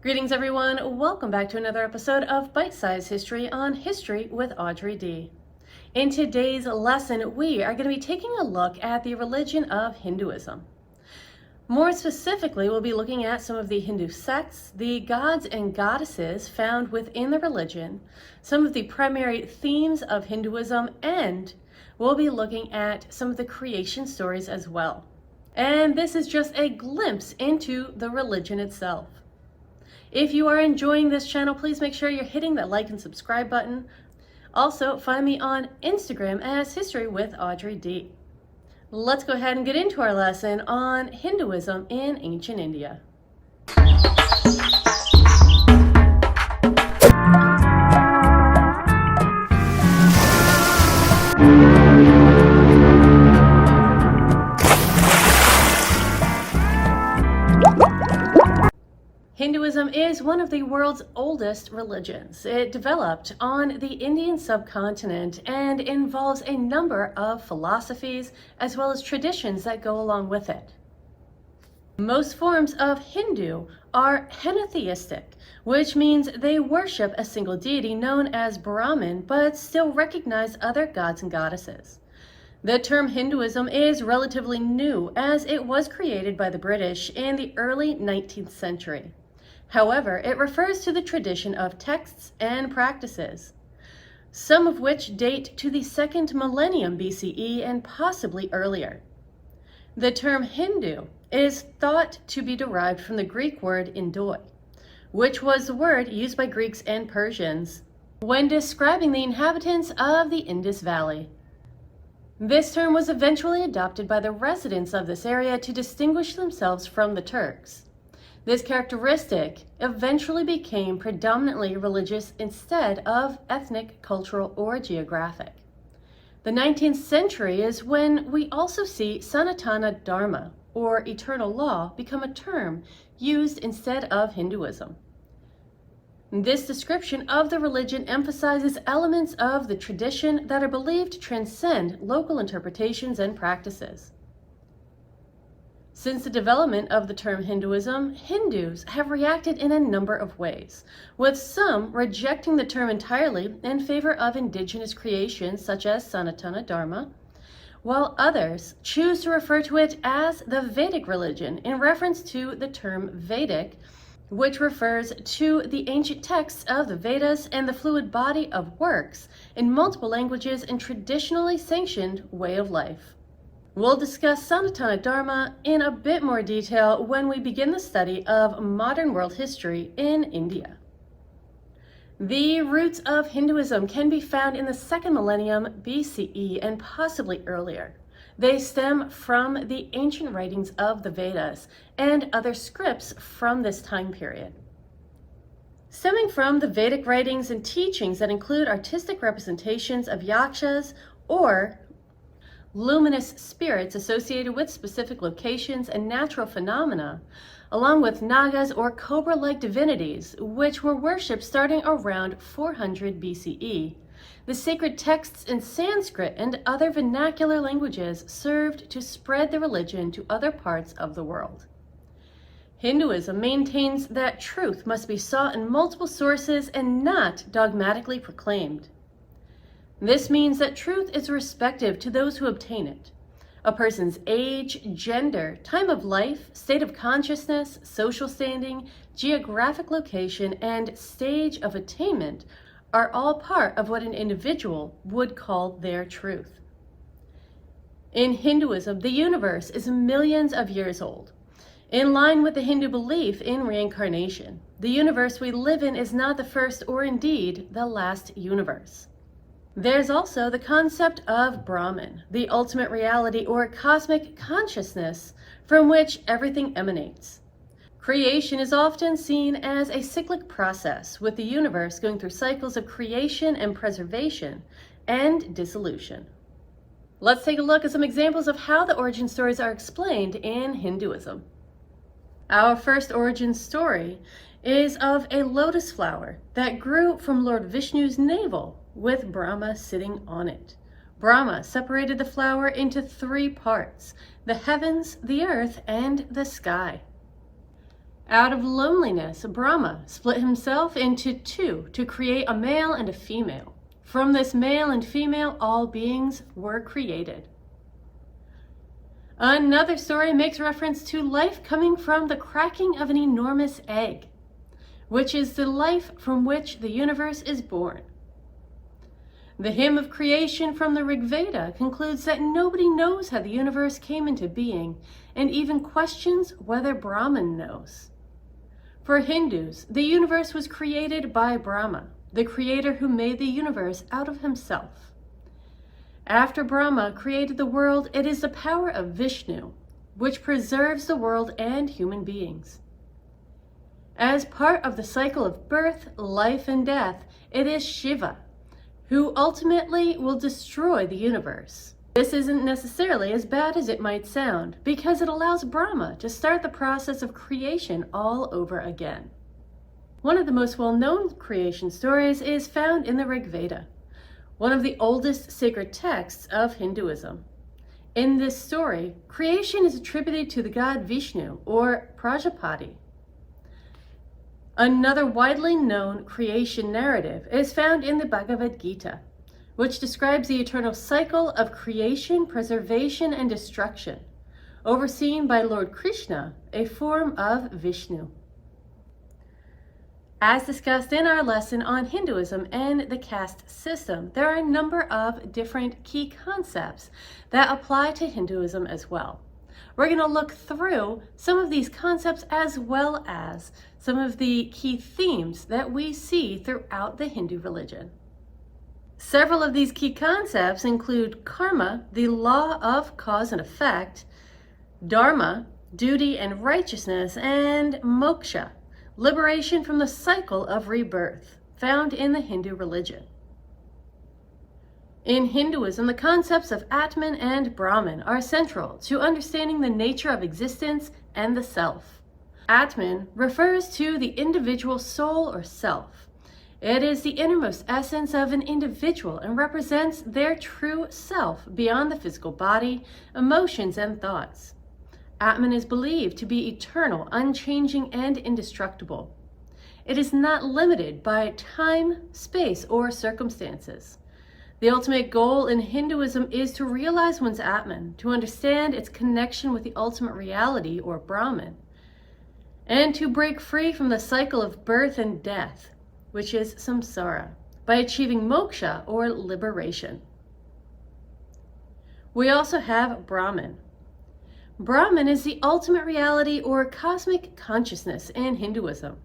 Greetings everyone, welcome back to another episode of Bite Size History on History with Audrey D. In today's lesson, we are going to be taking a look at the religion of Hinduism. More specifically, we'll be looking at some of the Hindu sects, the gods and goddesses found within the religion, some of the primary themes of Hinduism, and we'll be looking at some of the creation stories as well. And this is just a glimpse into the religion itself. If you are enjoying this channel, please make sure you're hitting that like and subscribe button. Also, find me on Instagram as History with Audrey D. Let's go ahead and get into our lesson on Hinduism in ancient India. Hinduism is one of the world's oldest religions. It developed on the Indian subcontinent and involves a number of philosophies as well as traditions that go along with it. Most forms of Hindu are henotheistic, which means they worship a single deity known as Brahman, but still recognize other gods and goddesses. The term Hinduism is relatively new, as it was created by the British in the early 19th century. However, it refers to the tradition of texts and practices, some of which date to the 2nd millennium BCE and possibly earlier. The term Hindu is thought to be derived from the Greek word Indoi, which was the word used by Greeks and Persians when describing the inhabitants of the Indus Valley. This term was eventually adopted by the residents of this area to distinguish themselves from the Turks. This characteristic eventually became predominantly religious instead of ethnic, cultural, or geographic. The 19th century is when we also see Sanatana Dharma, or eternal law, become a term used instead of Hinduism. This description of the religion emphasizes elements of the tradition that are believed to transcend local interpretations and practices. Since the development of the term Hinduism, Hindus have reacted in a number of ways, with some rejecting the term entirely in favor of indigenous creations such as Sanatana Dharma, while others choose to refer to it as the Vedic religion in reference to the term Vedic, which refers to the ancient texts of the Vedas and the fluid body of works in multiple languages and traditionally sanctioned way of life. We'll discuss Sanatana Dharma in a bit more detail when we begin the study of modern world history in India. The roots of Hinduism can be found in the 2nd millennium BCE and possibly earlier. They stem from the ancient writings of the Vedas and other scripts from this time period. Stemming from the Vedic writings and teachings that include artistic representations of yakshas, or luminous spirits associated with specific locations and natural phenomena, along with nagas or cobra-like divinities, which were worshipped starting around 400 BCE. The sacred texts in Sanskrit and other vernacular languages served to spread the religion to other parts of the world. Hinduism maintains that truth must be sought in multiple sources and not dogmatically proclaimed. This means that truth is respective to those who obtain it. A person's age, gender, time of life, state of consciousness, social standing, geographic location, and stage of attainment are all part of what an individual would call their truth. In Hinduism, the universe is millions of years old. In line with the Hindu belief in reincarnation, the universe we live in is not the first or indeed the last universe. There's also the concept of Brahman, the ultimate reality or cosmic consciousness from which everything emanates. Creation is often seen as a cyclic process, with the universe going through cycles of creation and preservation and dissolution. Let's take a look at some examples of how the origin stories are explained in Hinduism. Our first origin story is of a lotus flower that grew from Lord Vishnu's navel, with Brahma sitting on it. Brahma separated the flower into 3 parts: the heavens, the earth, and the sky. Out of loneliness, Brahma split himself into two to create a male and a female. From this male and female, all beings were created. Another story makes reference to life coming from the cracking of an enormous egg, which is the life from which the universe is born. The hymn of creation from the Rig Veda concludes that nobody knows how the universe came into being, and even questions whether Brahman knows. For Hindus, the universe was created by Brahma, the creator who made the universe out of himself. After Brahma created the world, it is the power of Vishnu, which preserves the world and human beings. As part of the cycle of birth, life, and death, it is Shiva, who ultimately will destroy the universe. This isn't necessarily as bad as it might sound, because it allows Brahma to start the process of creation all over again. One of the most well-known creation stories is found in the Rig Veda, one of the oldest sacred texts of Hinduism. In this story, creation is attributed to the god Vishnu, or Prajapati. Another widely known creation narrative is found in the Bhagavad Gita, which describes the eternal cycle of creation, preservation, and destruction, overseen by Lord Krishna, a form of Vishnu. As discussed in our lesson on Hinduism and the caste system, there are a number of different key concepts that apply to Hinduism as well. We're going to look through some of these concepts as well as some of the key themes that we see throughout the Hindu religion. Several of these key concepts include karma, the law of cause and effect, dharma, duty and righteousness, and moksha, liberation from the cycle of rebirth, found in the Hindu religion. In Hinduism, the concepts of Atman and Brahman are central to understanding the nature of existence and the self. Atman refers to the individual soul or self. It is the innermost essence of an individual and represents their true self beyond the physical body, emotions, and thoughts. Atman is believed to be eternal, unchanging, and indestructible. It is not limited by time, space, or circumstances. The ultimate goal in Hinduism is to realize one's Atman, to understand its connection with the ultimate reality, or Brahman, and to break free from the cycle of birth and death, which is samsara, by achieving moksha, or liberation. We also have Brahman. Brahman is the ultimate reality or cosmic consciousness in Hinduism.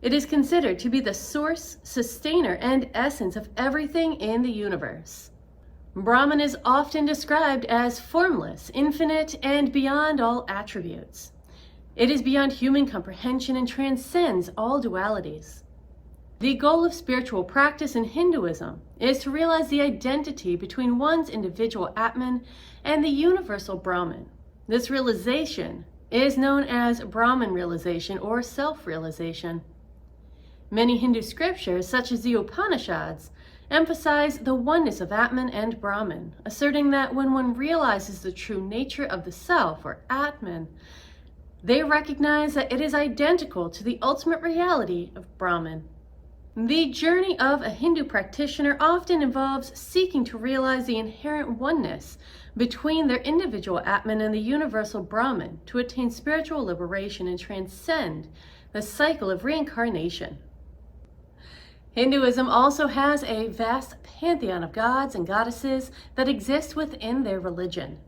It is considered to be the source, sustainer, and essence of everything in the universe. Brahman is often described as formless, infinite, and beyond all attributes. It is beyond human comprehension and transcends all dualities. The goal of spiritual practice in Hinduism is to realize the identity between one's individual Atman and the universal Brahman. This realization is known as Brahman realization or self-realization. Many Hindu scriptures, such as the Upanishads, emphasize the oneness of Atman and Brahman, asserting that when one realizes the true nature of the self, or Atman, they recognize that it is identical to the ultimate reality of Brahman. The journey of a Hindu practitioner often involves seeking to realize the inherent oneness between their individual Atman and the universal Brahman to attain spiritual liberation and transcend the cycle of reincarnation. Hinduism also has a vast pantheon of gods and goddesses that exist within their religion.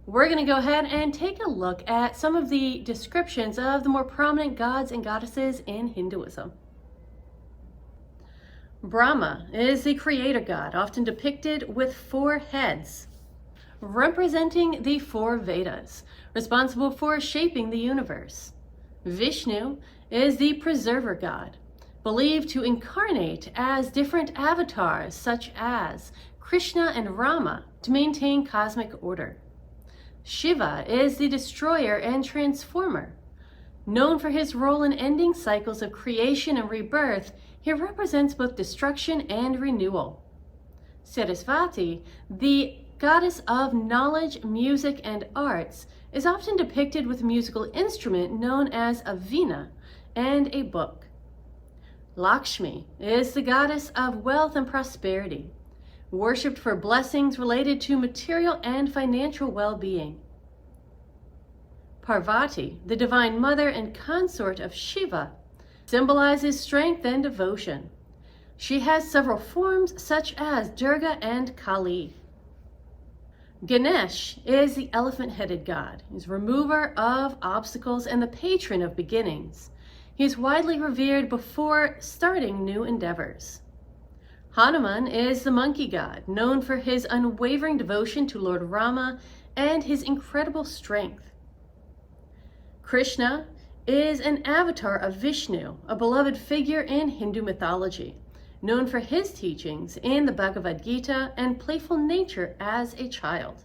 We're going to go ahead and take a look at some of the descriptions of the more prominent gods and goddesses in Hinduism. Brahma is the creator god, often depicted with 4 heads, representing the 4 Vedas, responsible for shaping the universe. Vishnu is the preserver god, believed to incarnate as different avatars such as Krishna and Rama to maintain cosmic order. Shiva is the destroyer and transformer. Known for his role in ending cycles of creation and rebirth, he represents both destruction and renewal. Sarasvati, the goddess of knowledge, music, and arts, is often depicted with a musical instrument known as a veena and a book. Lakshmi is the goddess of wealth and prosperity, worshipped for blessings related to material and financial well-being. Parvati, the divine mother and consort of Shiva, symbolizes strength and devotion. She has several forms such as Durga and Kali. Ganesh is the elephant-headed god. He's remover of obstacles and the patron of beginnings. He is widely revered before starting new endeavors. Hanuman is the monkey god, known for his unwavering devotion to Lord Rama and his incredible strength. Krishna is an avatar of Vishnu, a beloved figure in Hindu mythology, known for his teachings in the Bhagavad Gita and playful nature as a child.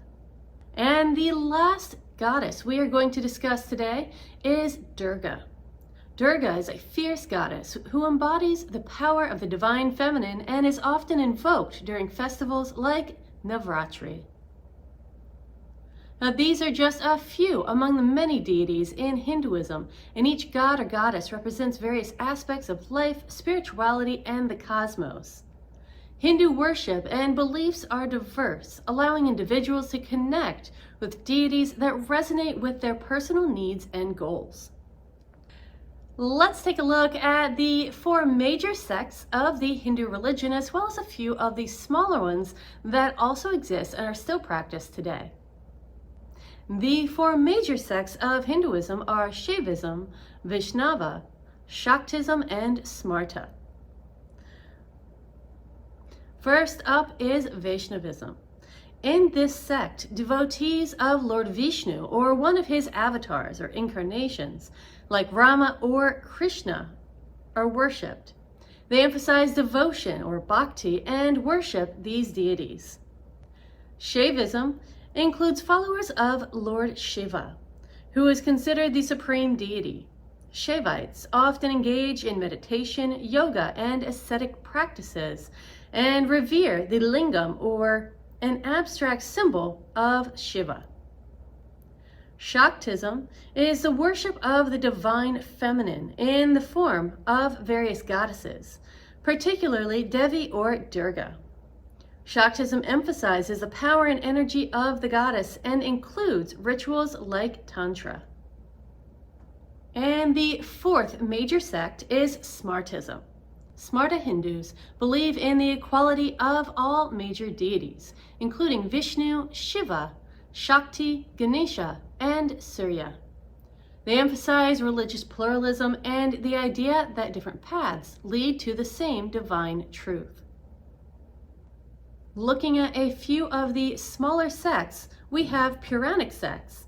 And the last goddess we are going to discuss today is Durga. Durga is a fierce goddess who embodies the power of the divine feminine and is often invoked during festivals like Navratri. Now, these are just a few among the many deities in Hinduism, and each god or goddess represents various aspects of life, spirituality, and the cosmos. Hindu worship and beliefs are diverse, allowing individuals to connect with deities that resonate with their personal needs and goals. Let's take a look at the 4 major sects of the Hindu religion, as well as a few of the smaller ones that also exist and are still practiced today. The 4 major sects of Hinduism are Shaivism, Vaishnava, Shaktism, and Smarta. First up is Vaishnavism. In this sect, devotees of Lord Vishnu, or one of his avatars or incarnations, like Rama or Krishna, are worshipped. They emphasize devotion or bhakti and worship these deities. Shaivism includes followers of Lord Shiva, who is considered the supreme deity. Shaivites often engage in meditation, yoga, and ascetic practices, and revere the lingam, or an abstract symbol of Shiva. Shaktism is the worship of the divine feminine in the form of various goddesses, particularly Devi or Durga. Shaktism emphasizes the power and energy of the goddess and includes rituals like Tantra. And the 4th major sect is Smartism. Smarta Hindus believe in the equality of all major deities, including Vishnu, Shiva, Shakti, Ganesha, and Surya. They emphasize religious pluralism and the idea that different paths lead to the same divine truth. Looking at a few of the smaller sects, we have Puranic sects.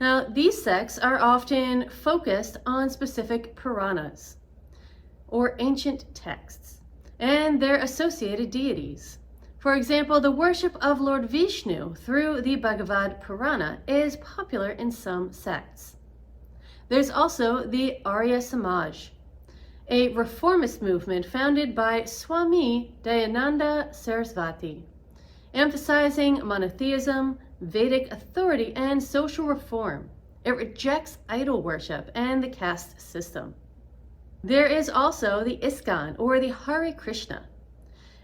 Now, these sects are often focused on specific Puranas, or ancient texts, and their associated deities. For example, the worship of Lord Vishnu through the Bhagavad Purana is popular in some sects. There's also the Arya Samaj, a reformist movement founded by Swami Dayananda Sarasvati, emphasizing monotheism, Vedic authority, and social reform. It rejects idol worship and the caste system. There is also the ISKCON, or the Hare Krishna.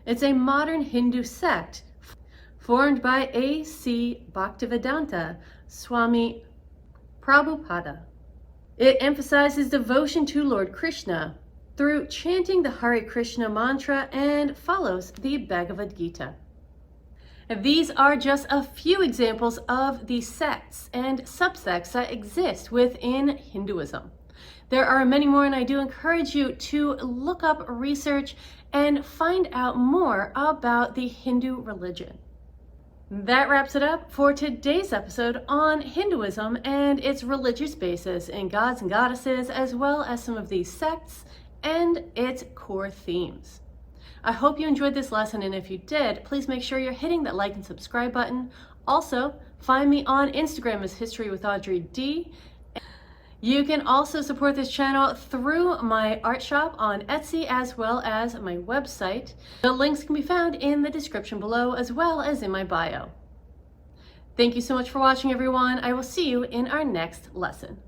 It's a modern Hindu sect formed by A.C. Bhaktivedanta Swami Prabhupada. It emphasizes devotion to Lord Krishna through chanting the Hare Krishna mantra and follows the Bhagavad Gita. These are just a few examples of the sects and subsects that exist within Hinduism. There are many more, and I do encourage you to look up, research, and find out more about the Hindu religion. That wraps it up for today's episode on Hinduism and its religious basis in gods and goddesses, as well as some of these sects and its core themes. I hope you enjoyed this lesson, and if you did, please make sure you're hitting that like and subscribe button. Also, find me on Instagram as History with Audrey D. You can also support this channel through my art shop on Etsy, as well as my website. The links can be found in the description below, as well as in my bio. Thank you so much for watching, everyone. I will see you in our next lesson.